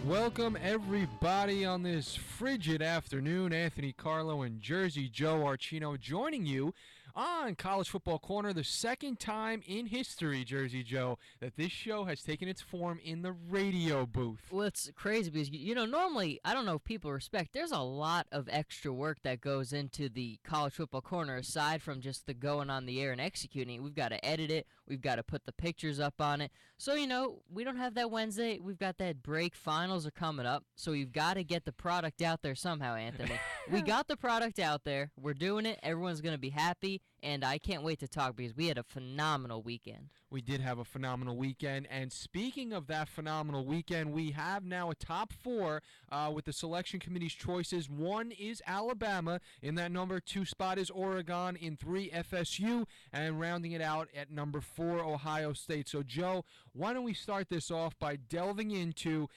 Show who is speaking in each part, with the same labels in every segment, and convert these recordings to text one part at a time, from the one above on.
Speaker 1: Welcome everybody on this frigid afternoon. Anthony Carlo and Jersey Joe Archino joining you on College Football Corner, the second time in history, Jersey Joe, that this show has taken its form in the radio booth.
Speaker 2: Well, it's crazy because, normally, I don't know if people respect, there's a lot of extra work that goes into the College Football Corner aside from just the going on the air and executing it. We've got to edit it. We've got to put the pictures up on it. So, we don't have that Wednesday. We've got that break. Finals are coming up. So we've got to get the product out there somehow, Anthony. We got the product out there. We're doing it. Everyone's going to be happy. And I can't wait to talk because we had a phenomenal weekend.
Speaker 1: We did have a phenomenal weekend. And speaking of that phenomenal weekend, we have now a top four with the selection committee's choices. 1 is Alabama. In that number 2 spot is Oregon. In 3, FSU. And rounding it out at number 4, Ohio State. So, Joe, why don't we start this off by delving into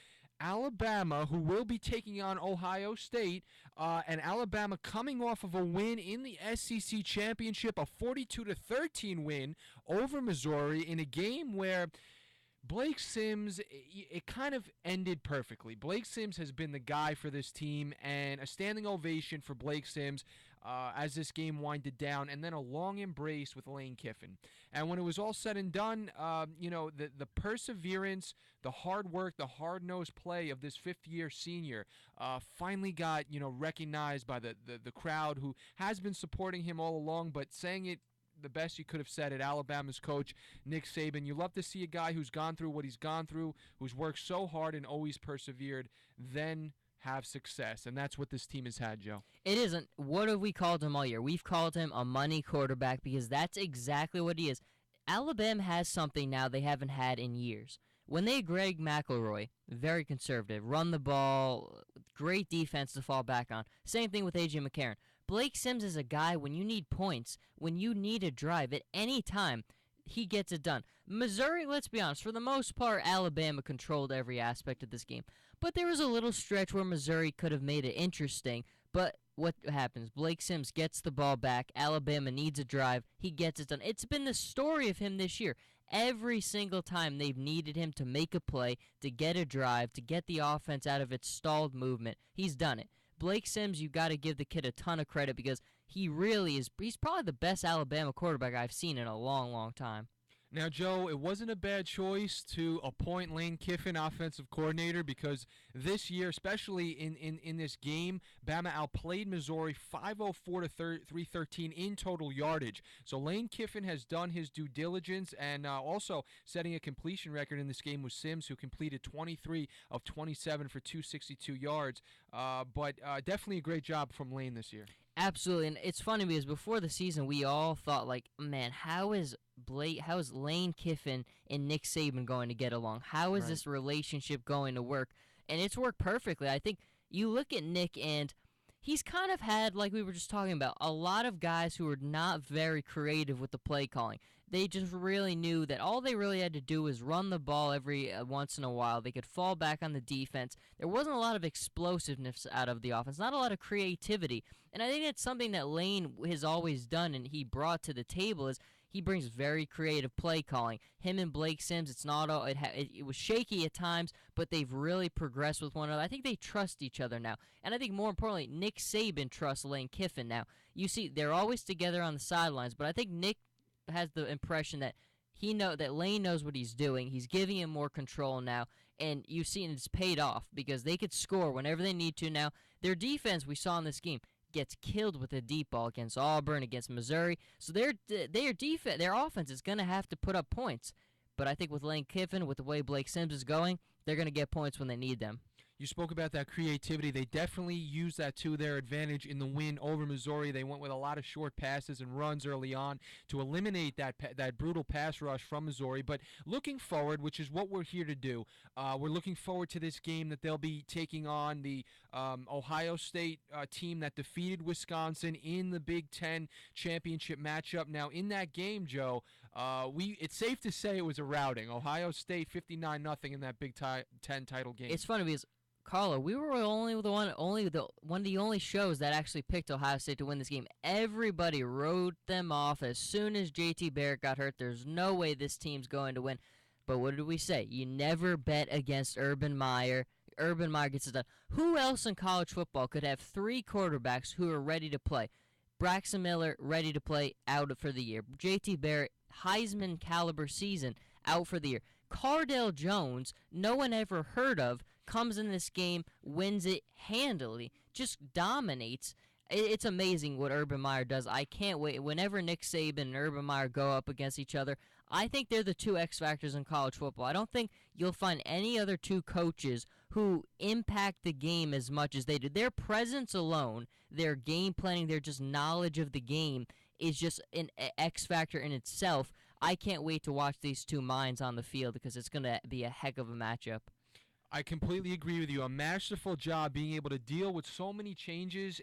Speaker 1: Alabama, who will be taking on Ohio State, and Alabama coming off of a win in the SEC Championship, a 42-13 win over Missouri in a game where Blake Sims, it kind of ended perfectly. Blake Sims has been the guy for this team, and a standing ovation for Blake Sims as this game winded down, and then a long embrace with Lane Kiffin. And when it was all said and done, the perseverance, the hard work, the hard-nosed play of this fifth-year senior finally got, recognized by the crowd who has been supporting him all along, but saying it the best you could have said it, Alabama's coach, Nick Saban. You love to see a guy who's gone through what he's gone through, who's worked so hard and always persevered, then have success. And that's what this team has had, Joe.
Speaker 2: It isn't. What have we called him all year? We've called him a money quarterback because that's exactly what he is. Alabama has something now they haven't had in years. When they had Greg McElroy, very conservative, run the ball, great defense to fall back on. Same thing with A.J. McCarron. Blake Sims is a guy when you need points, when you need a drive at any time, he gets it done. Missouri, let's be honest, for the most part, Alabama controlled every aspect of this game. But there was a little stretch where Missouri could have made it interesting, but what happens? Blake Sims gets the ball back. Alabama needs a drive. He gets it done. It's been the story of him this year. Every single time they've needed him to make a play, to get a drive, to get the offense out of its stalled movement, he's done it. Blake Sims, you got to give the kid a ton of credit because he really is. He's probably the best Alabama quarterback I've seen in a long, long time.
Speaker 1: Now, Joe, it wasn't a bad choice to appoint Lane Kiffin offensive coordinator because this year, especially in this game, Bama outplayed Missouri 504 to 313 in total yardage. So Lane Kiffin has done his due diligence and also setting a completion record in this game with Sims, who completed 23 of 27 for 262 yards. But definitely a great job from Lane this year.
Speaker 2: Absolutely, and it's funny because before the season, we all thought, man, how is Lane Kiffin and Nick Saban going to get along? How is this relationship going to work? And it's worked perfectly. I think you look at Nick, and he's kind of had, like we were just talking about, a lot of guys who are not very creative with the play calling. They just really knew that all they really had to do was run the ball every once in a while. They could fall back on the defense. There wasn't a lot of explosiveness out of the offense, not a lot of creativity. And I think that's something that Lane has always done and he brought to the table is he brings very creative play calling. Him and Blake Sims, it's not all, it was shaky at times, but they've really progressed with one another. I think they trust each other now. And I think more importantly, Nick Saban trusts Lane Kiffin now. You see, they're always together on the sidelines, but I think Nick has the impression that that Lane knows what he's doing. He's giving him more control now, and you've seen it's paid off because they could score whenever they need to now. Their defense, we saw in this game, gets killed with a deep ball against Auburn, against Missouri. So their offense is going to have to put up points. But I think with Lane Kiffin, with the way Blake Sims is going, they're going to get points when they need them.
Speaker 1: You spoke about that creativity. They definitely used that to their advantage in the win over Missouri. They went with a lot of short passes and runs early on to eliminate that brutal pass rush from Missouri. But looking forward, which is what we're here to do, we're looking forward to this game that they'll be taking on the Ohio State team that defeated Wisconsin in the Big Ten championship matchup. Now, in that game, Joe, it's safe to say it was a routing. Ohio State 59-0 in that Big Ten title game.
Speaker 2: It's funny because Carlo, we were one of the only shows that actually picked Ohio State to win this game. Everybody wrote them off as soon as JT Barrett got hurt. There's no way this team's going to win. But what did we say? You never bet against Urban Meyer. Urban Meyer gets it done. Who else in college football could have 3 quarterbacks who are ready to play? Braxton Miller, ready to play, out for the year. J.T. Barrett, Heisman caliber season, out for the year. Cardale Jones, no one ever heard of, comes in this game, wins it handily, just dominates. It's amazing what Urban Meyer does. I can't wait. Whenever Nick Saban and Urban Meyer go up against each other, I think they're the 2 X factors in college football. I don't think you'll find any other 2 coaches who impact the game as much as they do. Their presence alone, their game planning, their just knowledge of the game is just an X factor in itself. I can't wait to watch these 2 minds on the field because it's going to be a heck of a matchup.
Speaker 1: I completely agree with you. A masterful job being able to deal with so many changes,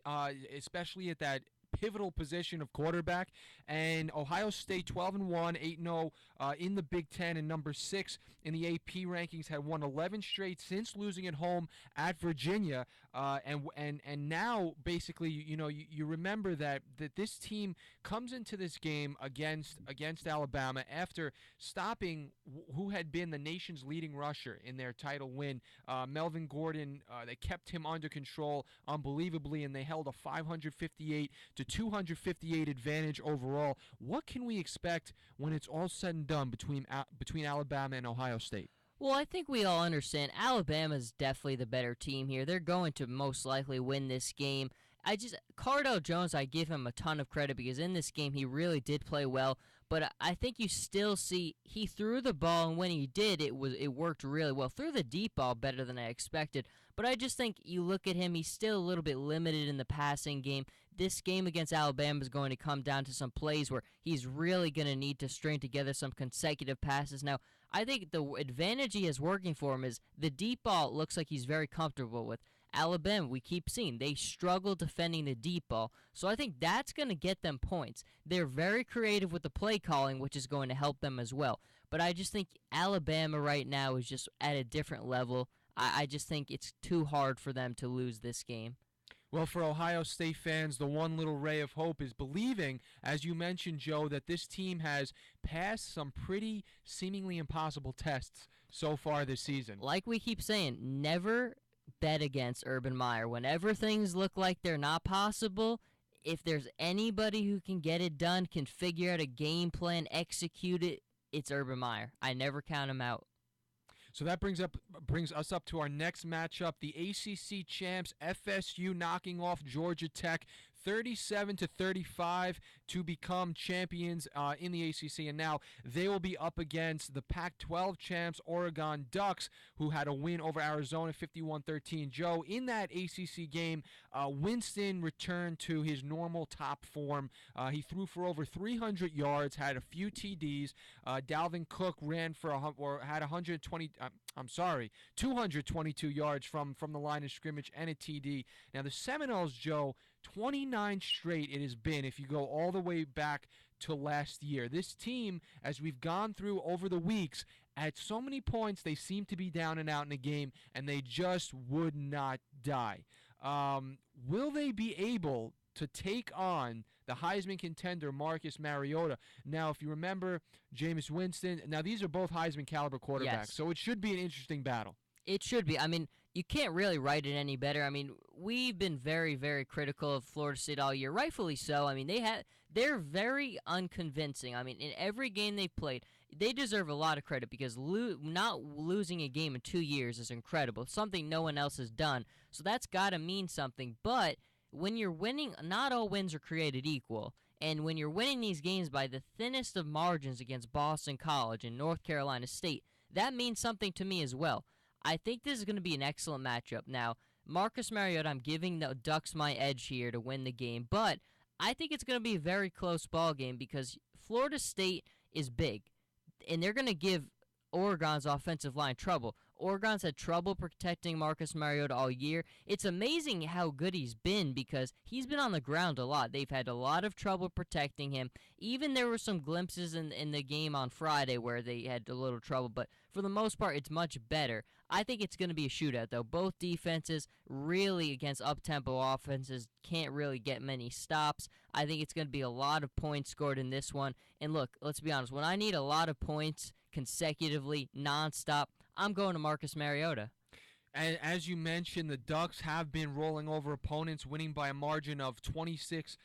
Speaker 1: especially at that pivotal position of quarterback. And Ohio State 12-1, 8-0 in the Big Ten, and number 6 in the AP rankings, had won 11 straight since losing at home at Virginia. And now basically, you remember that this team comes into this game against Alabama after stopping who had been the nation's leading rusher in their title win, Melvin Gordon. They kept him under control unbelievably, and they held a 558 to 258 advantage overall. What can we expect when it's all said and done between Alabama and Ohio State?
Speaker 2: Well, I think we all understand Alabama's definitely the better team here. They're going to most likely win this game. Cardale Jones, I give him a ton of credit because in this game he really did play well. But I think you still see he threw the ball, and when he did, it worked really well. Threw the deep ball better than I expected. But I just think you look at him, he's still a little bit limited in the passing game. This game against Alabama is going to come down to some plays where he's really going to need to string together some consecutive passes. Now, I think the advantage he has working for him is the deep ball looks like he's very comfortable with. Alabama, we keep seeing, they struggle defending the deep ball. So I think that's going to get them points. They're very creative with the play calling, which is going to help them as well. But I just think Alabama right now is just at a different level. I just think it's too hard for them to lose this game.
Speaker 1: Well, for Ohio State fans, the one little ray of hope is believing, as you mentioned, Joe, that this team has passed some pretty seemingly impossible tests so far this season.
Speaker 2: Like we keep saying, never bet against Urban Meyer. Whenever things look like they're not possible, if there's anybody who can get it done, can figure out a game plan, execute it, it's Urban Meyer. I never count him out.
Speaker 1: So that brings us up to our next matchup, the ACC champs FSU knocking off Georgia Tech 37-35 to become champions in the ACC, and now they will be up against the Pac-12 champs Oregon Ducks, who had a win over Arizona 51-13. Joe, in that ACC game, Winston returned to his normal top form. He threw for over 300 yards, had a few TDs. Dalvin Cook ran had 222 yards from the line of scrimmage and a TD. Now the Seminoles, Joe, 29 straight it has been if you go all the way back to last year. This team, as we've gone through over the weeks, at so many points they seem to be down and out in the game, and they just would not die. Will they be able to take on the Heisman contender Marcus Mariota? Now, if you remember, Jameis Winston, now these are both Heisman caliber quarterbacks,
Speaker 2: Yes.
Speaker 1: so it should be an interesting battle.
Speaker 2: It should be. I mean, you can't really write it any better. I mean, we've been very, very critical of Florida State all year, rightfully so. I mean, they're very unconvincing. I mean, in every game they've played, they deserve a lot of credit because not losing a game in 2 years is incredible. It's something no one else has done. So that's got to mean something. But when you're winning, not all wins are created equal. And when you're winning these games by the thinnest of margins against Boston College and North Carolina State, that means something to me as well. I think this is going to be an excellent matchup. Now, Marcus Mariota, I'm giving the Ducks my edge here to win the game, but I think it's going to be a very close ball game because Florida State is big, and they're going to give Oregon's offensive line trouble. Oregon's had trouble protecting Marcus Mariota all year. It's amazing how good he's been because he's been on the ground a lot. They've had a lot of trouble protecting him. Even there were some glimpses in the game on Friday where they had a little trouble, but for the most part, it's much better. I think it's going to be a shootout, though. Both defenses really against up-tempo offenses can't really get many stops. I think it's going to be a lot of points scored in this one. And look, let's be honest. When I need a lot of points consecutively, nonstop, I'm going to Marcus Mariota.
Speaker 1: And as you mentioned, the Ducks have been rolling over opponents, winning by a margin of 26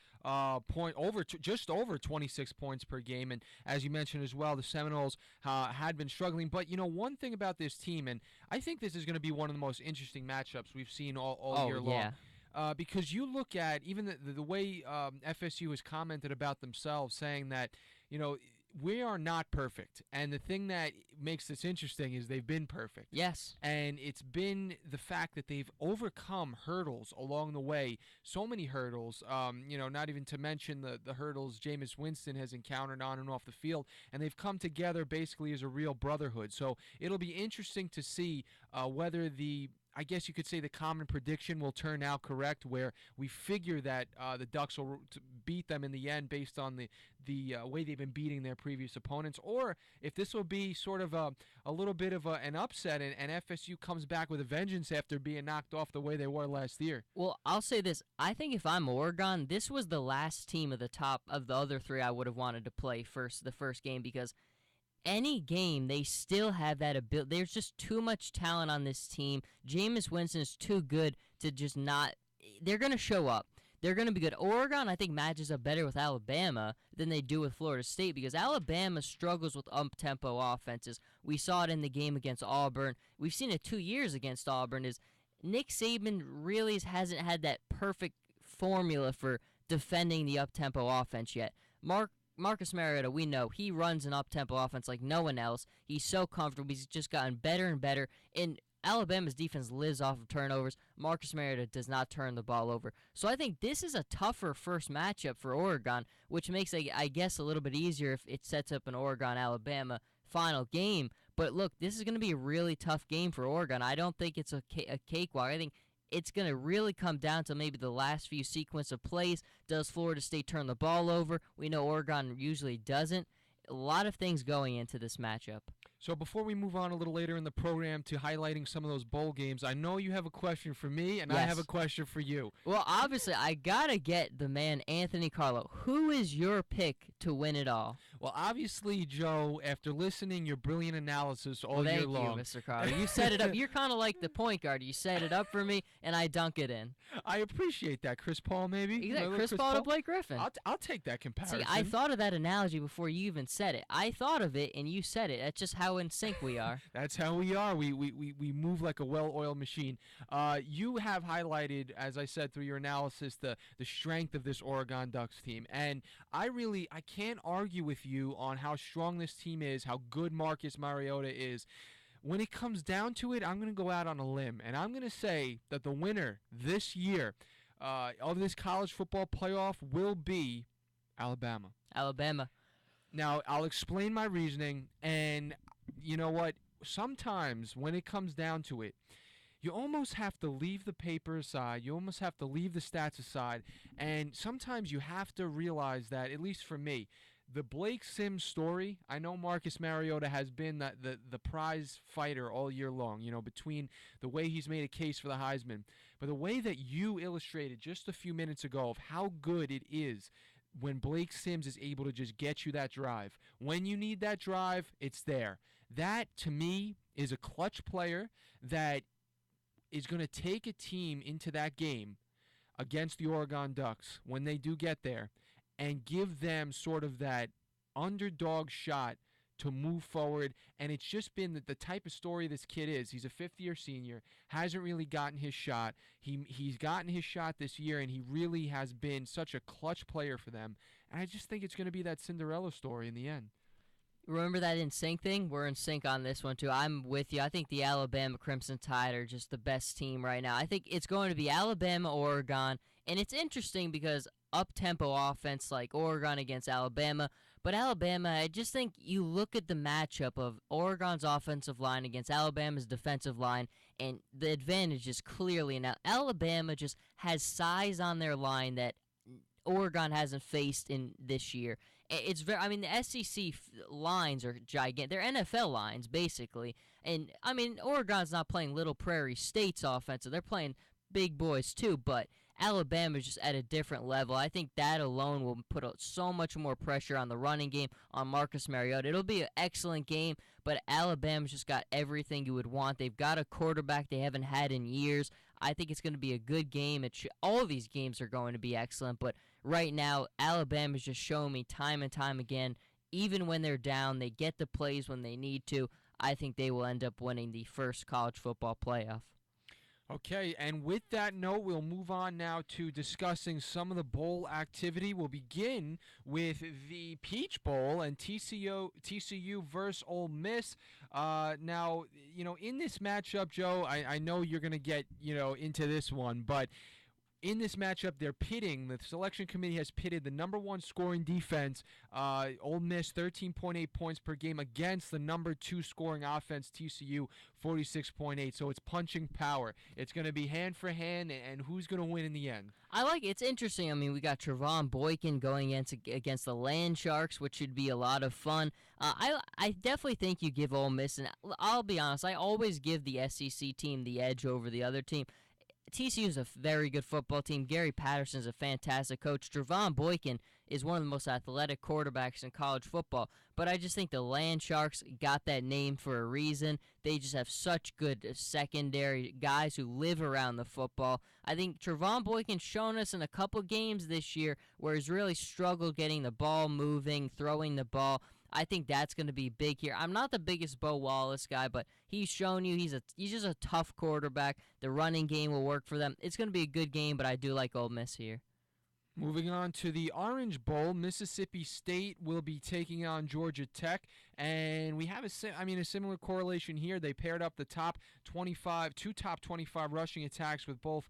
Speaker 1: just over 26 points per game. And as you mentioned as well, the Seminoles had been struggling. But one thing about this team, and I think this is going to be one of the most interesting matchups we've seen all
Speaker 2: Oh
Speaker 1: year long.
Speaker 2: yeah.
Speaker 1: Because you look at even the way FSU has commented about themselves, saying that we are not perfect, and the thing that makes this interesting is they've been perfect.
Speaker 2: Yes.
Speaker 1: And it's been the fact that they've overcome hurdles along the way, so many hurdles. Not even to mention the hurdles Jameis Winston has encountered on and off the field, and they've come together basically as a real brotherhood. So it'll be interesting to see whether I guess you could say the common prediction will turn out correct, where we figure that the Ducks will beat them in the end based on the way they've been beating their previous opponents, or if this will be sort of a little bit of an upset, and FSU comes back with a vengeance after being knocked off the way they were last year.
Speaker 2: Well, I'll say this. I think if I'm Oregon, this was the last team of the top of the other three I would have wanted to play the first game, because any game, they still have that ability. There's just too much talent on this team. Jameis Winston is too good to just not. They're going to show up. They're going to be good. Oregon, I think, matches up better with Alabama than they do with Florida State, because Alabama struggles with up-tempo offenses. We saw it in the game against Auburn. We've seen it 2 years against Auburn. Is Nick Saban really hasn't had that perfect formula for defending the up-tempo offense yet. Marcus Mariota, we know, he runs an up-tempo offense like no one else. He's so comfortable. He's just gotten better and better. And Alabama's defense lives off of turnovers. Marcus Mariota does not turn the ball over. So I think this is a tougher first matchup for Oregon, which makes it, I guess, a little bit easier if it sets up an Oregon-Alabama final game. But look, this is going to be a really tough game for Oregon. I don't think it's a cakewalk. I think it's going to really come down to maybe the last few sequence of plays. Does Florida State turn the ball over? We know Oregon usually doesn't. A lot of things going into this matchup.
Speaker 1: So before we move on a little later in the program to highlighting some of those bowl games, I know you have a question for me, and
Speaker 2: Yes.
Speaker 1: I have a question for you.
Speaker 2: Well, obviously, I got to get the man Anthony Carlo. Who is your pick to win it all?
Speaker 1: Well, obviously, Joe, after listening your brilliant analysis all year long.
Speaker 2: Thank you, Mr. Carlo. You set it up. You're kind of like the point guard. You set it up for me, and I dunk it in.
Speaker 1: I appreciate that. Chris Paul, maybe?
Speaker 2: Exactly. Chris Paul to Blake Griffin.
Speaker 1: I'll take that comparison.
Speaker 2: See, I thought of that analogy before you even said it. I thought of it, and you said it. That's just how in sync we are.
Speaker 1: That's how we are. We move like a well-oiled machine. You have highlighted, as I said through your analysis, the strength of this Oregon Ducks team. And I can't argue with you on how strong this team is, how good Marcus Mariota is. When it comes down to it, I'm going to go out on a limb, and I'm going to say that the winner this year of this college football playoff will be Alabama.
Speaker 2: Alabama.
Speaker 1: Now, I'll explain my reasoning, and you know what? Sometimes when it comes down to it, you almost have to leave the paper aside. You almost have to leave the stats aside, and sometimes you have to realize that, at least for me, the Blake Sims story, I know Marcus Mariota has been the prize fighter all year long, between the way he's made a case for the Heisman, but the way that you illustrated just a few minutes ago of how good it is when Blake Sims is able to just get you that drive. When you need that drive, it's there. That, to me, is a clutch player that is going to take a team into that game against the Oregon Ducks when they do get there and give them sort of that underdog shot to move forward. And it's just been the type of story this kid is. He's a fifth-year senior, hasn't really gotten his shot. He's gotten his shot this year, and he really has been such a clutch player for them. And I just think it's going to be that Cinderella story in the end.
Speaker 2: Remember that in sync thing? We're in sync on this one, too. I'm with you. I think the Alabama Crimson Tide are just the best team right now. I think it's going to be Alabama, Oregon, and it's interesting because up-tempo offense like Oregon against Alabama, but Alabama, I just think you look at the matchup of Oregon's offensive line against Alabama's defensive line, and the advantage is clearly now. Alabama just has size on their line that Oregon hasn't faced in this year. It's the SEC lines are gigantic. They're NFL lines, basically. And, Oregon's not playing Little Prairie State's offensive. They're playing big boys, too. But Alabama is just at a different level. I think that alone will put so much more pressure on the running game, on Marcus Mariota. It'll be an excellent game, but Alabama's just got everything you would want. They've got a quarterback they haven't had in years. I think it's going to be a good game. All these games are going to be excellent, but right now, Alabama's just showing me time and time again, even when they're down, they get the plays when they need to. I think they will end up winning the first college football playoff.
Speaker 1: Okay, and with that note, we'll move on now to discussing some of the bowl activity. We'll begin with the Peach Bowl and TCU versus Ole Miss. Now, in this matchup, Joe, I know you're going to get, into this one, but in this matchup, the selection committee has pitted the number one scoring defense, Ole Miss, 13.8 points per game, against the number two scoring offense, TCU, 46.8. So it's punching power. It's going to be hand for hand, and who's going to win in the end?
Speaker 2: I like it. It's interesting. I mean, we got Trevon Boykin going against the Land Sharks, which should be a lot of fun. I definitely think you give Ole Miss, and I'll be honest, I always give the SEC team the edge over the other team. TCU is a very good football team. Gary Patterson is a fantastic coach. Trevon Boykin is one of the most athletic quarterbacks in college football. But I just think the Land Sharks got that name for a reason. They just have such good secondary guys who live around the football. I think Trevon Boykin's shown us in a couple games this year where he's really struggled getting the ball moving, throwing the ball. I think that's going to be big here. I'm not the biggest Bo Wallace guy, but he's shown you he's just a tough quarterback. The running game will work for them. It's going to be a good game, but I do like Ole Miss here.
Speaker 1: Moving on to the Orange Bowl, Mississippi State will be taking on Georgia Tech, and we have a similar correlation here. They paired up the top 25 rushing attacks with both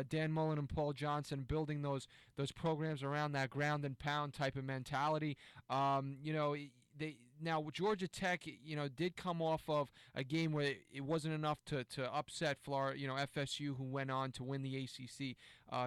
Speaker 1: Dan Mullen and Paul Johnson, building those programs around that ground and pound type of mentality. Now Georgia Tech, did come off of a game where it wasn't enough to upset Florida, FSU, who went on to win the ACC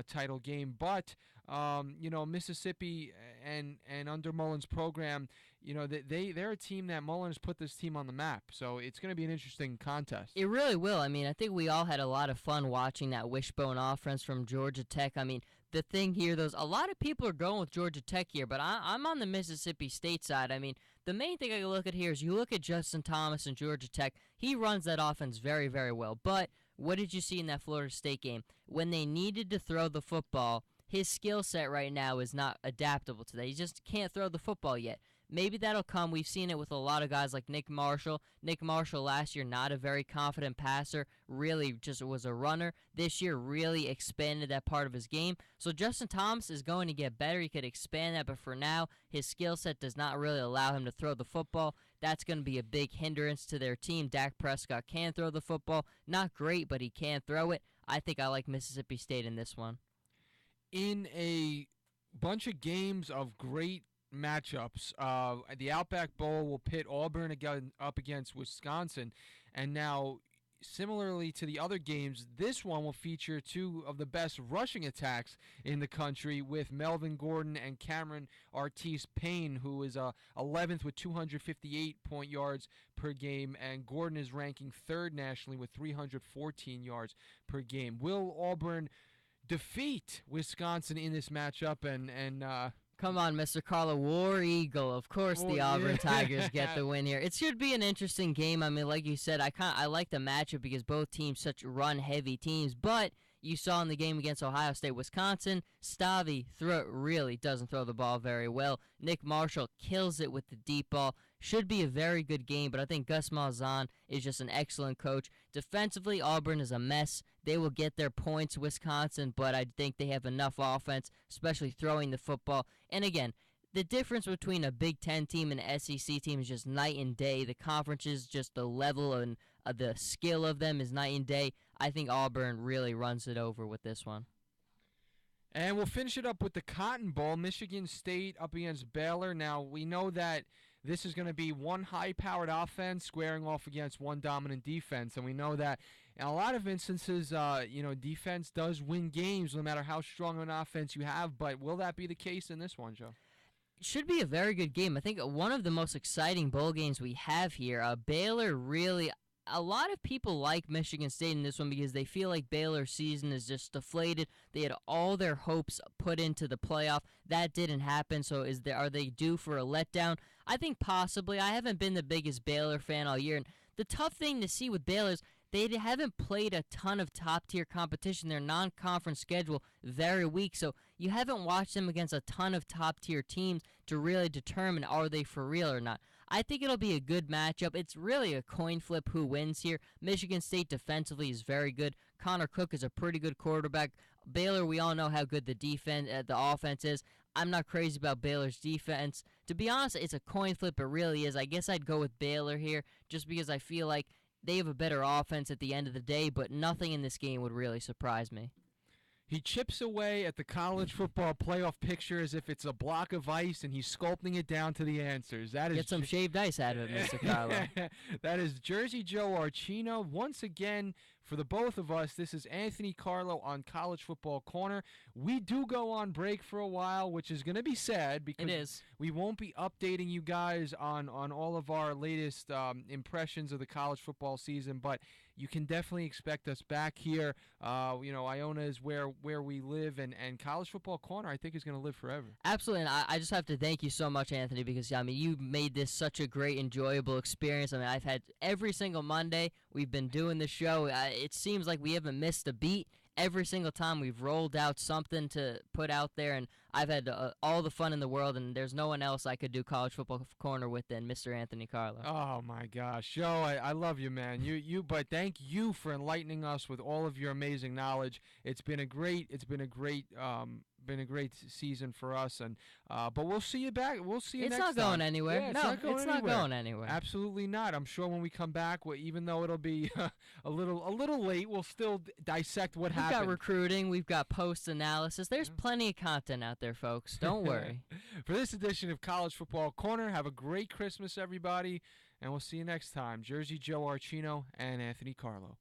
Speaker 1: title game. But Mississippi and under Mullen's program, they're a team that Mullen has put this team on the map. So it's going to be an interesting contest.
Speaker 2: It really will. I mean, I think we all had a lot of fun watching that wishbone offense from Georgia Tech. I mean, the thing here, a lot of people are going with Georgia Tech here, but I'm on the Mississippi State side. I mean, the main thing I look at here is you look at Justin Thomas and Georgia Tech. He runs that offense very, very well. But what did you see in that Florida State game? When they needed to throw the football, his skill set right now is not adaptable to that. He just can't throw the football yet. Maybe that'll come. We've seen it with a lot of guys like Nick Marshall. Nick Marshall last year, not a very confident passer, really just was a runner. This year really expanded that part of his game. So Justin Thomas is going to get better. He could expand that, but for now, his skill set does not really allow him to throw the football. That's going to be a big hindrance to their team. Dak Prescott can throw the football. Not great, but he can throw it. I think I like Mississippi State in this one.
Speaker 1: In a bunch of games of great matchups, the Outback Bowl will pit Auburn up against Wisconsin, and now similarly to the other games, this one will feature two of the best rushing attacks in the country, with Melvin Gordon and Cameron Artis-Payne, who is 11th with 258 point yards per game, and Gordon is ranking third nationally with 314 yards per game. Will Auburn defeat Wisconsin in this matchup? And
Speaker 2: Come on, Mr. Carlo, War Eagle. Of course, the Auburn Tigers get the win here. It should be an interesting game. I mean, like you said, I like the matchup because both teams such run-heavy teams. But you saw in the game against Ohio State, Wisconsin, Stavi really doesn't throw the ball very well. Nick Marshall kills it with the deep ball. Should be a very good game, but I think Gus Malzahn is just an excellent coach. Defensively, Auburn is a mess. They will get their points, Wisconsin, but I think they have enough offense, especially throwing the football. And again, the difference between a Big Ten team and an SEC team is just night and day. The conferences, just the level and the skill of them is night and day. I think Auburn really runs it over with this one.
Speaker 1: And we'll finish it up with the Cotton Bowl, Michigan State up against Baylor. Now, we know that this is going to be one high-powered offense squaring off against one dominant defense, and we know that in a lot of instances, defense does win games no matter how strong an offense you have, but will that be the case in this one, Joe?
Speaker 2: It should be a very good game. I think one of the most exciting bowl games we have here. Baylor really, a lot of people like Michigan State in this one because they feel like Baylor's season is just deflated. They had all their hopes put into the playoff. That didn't happen, so are they due for a letdown? I think possibly. I haven't been the biggest Baylor fan all year, and the tough thing to see with Baylor is they haven't played a ton of top-tier competition. Their non-conference schedule very weak, so you haven't watched them against a ton of top-tier teams to really determine are they for real or not. I think it'll be a good matchup. It's really a coin flip who wins here. Michigan State defensively is very good. Connor Cook is a pretty good quarterback. Baylor, we all know how good the offense is. I'm not crazy about Baylor's defense. To be honest, it's a coin flip. It really is. I guess I'd go with Baylor here just because I feel like they have a better offense at the end of the day, but nothing in this game would really surprise me.
Speaker 1: He chips away at the college football playoff picture as if it's a block of ice, and he's sculpting it down to the answers.
Speaker 2: Get some shaved ice out of it, Mr. Carlo.
Speaker 1: That is Jersey Joe Archino. Once again, for the both of us, this is Anthony Carlo on College Football Corner. We do go on break for a while, which is going to be sad because we won't be updating you guys on all of our latest impressions of the college football season, but you can definitely expect us back here. Iona is where we live, and College Football Corner, I think, is going to live forever.
Speaker 2: Absolutely, and I just have to thank you so much, Anthony, because, you made this such a great, enjoyable experience. I've had every single Monday we've been doing the show. It seems like we haven't missed a beat. Every single time we've rolled out something to put out there, and I've had all the fun in the world, and there's no one else I could do College Football Corner with than Mr. Anthony Carlo.
Speaker 1: Oh my gosh, Joe, I love you, man. But thank you for enlightening us with all of your amazing knowledge. It's been a great season for us, and but we'll see you back. We'll see you
Speaker 2: next
Speaker 1: time.
Speaker 2: It's not going anywhere.
Speaker 1: Yeah,
Speaker 2: it's not going anywhere.
Speaker 1: Absolutely not. I'm sure when we come back, even though it'll be a little late, we'll still dissect what happened.
Speaker 2: We've got recruiting. We've got post analysis. There's plenty of content out there, folks. Don't worry.
Speaker 1: For this edition of College Football Corner, have a great Christmas, everybody, and we'll see you next time. Jersey Joe Archino and Anthony Carlo.